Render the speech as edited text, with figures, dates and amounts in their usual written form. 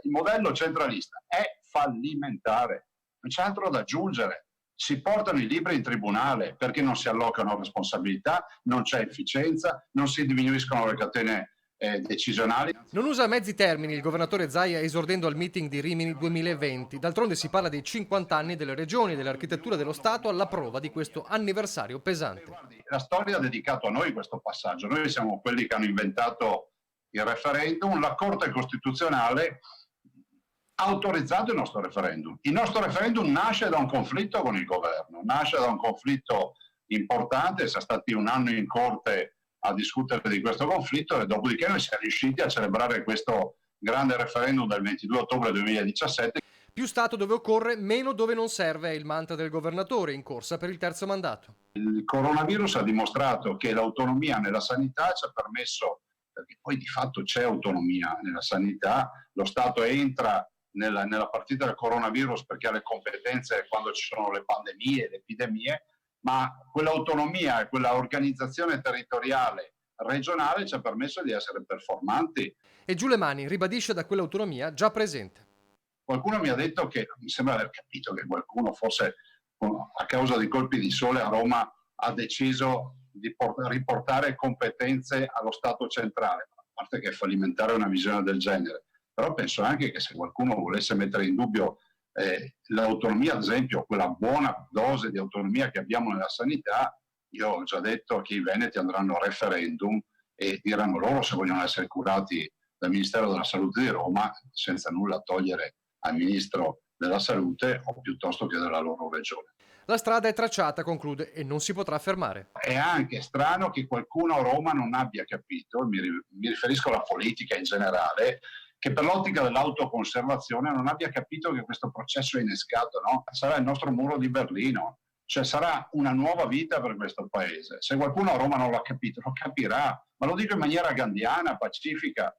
Il modello centralista è fallimentare, non c'è altro da aggiungere. Si portano i libri in tribunale perché non si allocano responsabilità, non c'è efficienza, non si diminuiscono le catene decisionali. Non usa mezzi termini il governatore Zaia esordendo al meeting di Rimini 2020. D'altronde si parla dei 50 anni delle regioni e dell'architettura dello Stato alla prova di questo anniversario pesante. La storia ha dedicato a noi questo passaggio. Noi siamo quelli che hanno inventato il referendum. La Corte Costituzionale ha autorizzato il nostro referendum. Il nostro referendum nasce da un conflitto con il governo, nasce da un conflitto importante, siamo stati un anno in corte a discutere di questo conflitto e dopodiché noi siamo riusciti a celebrare questo grande referendum del 22 ottobre 2017. Più Stato dove occorre, meno dove non serve è il mantra del governatore in corsa per il terzo mandato. Il coronavirus ha dimostrato che l'autonomia nella sanità ci ha permesso, perché poi di fatto c'è autonomia nella sanità, lo Stato entra nella partita del coronavirus perché ha le competenze quando ci sono le pandemie, le epidemie, ma quell'autonomia e quella organizzazione territoriale regionale ci ha permesso di essere performanti. E giù le mani, ribadisce da quell'autonomia già presente. Qualcuno mi ha detto che, mi sembra aver capito che qualcuno forse a causa dei colpi di sole a Roma ha deciso di riportare competenze allo Stato centrale, a parte che è fallimentare una visione del genere. Però penso anche che se qualcuno volesse mettere in dubbio l'autonomia, ad esempio, quella buona dose di autonomia che abbiamo nella sanità, io ho già detto che i veneti andranno a referendum e diranno loro se vogliono essere curati dal Ministero della Salute di Roma, senza nulla togliere al Ministro della Salute o piuttosto che della loro regione. La strada è tracciata, conclude, e non si potrà fermare. È anche strano che qualcuno a Roma non abbia capito, mi riferisco alla politica in generale, che per l'ottica dell'autoconservazione non abbia capito che questo processo è innescato, no? Sarà il nostro muro di Berlino, cioè sarà una nuova vita per questo paese. Se qualcuno a Roma non l'ha capito, lo capirà, ma lo dico in maniera gandhiana, pacifica.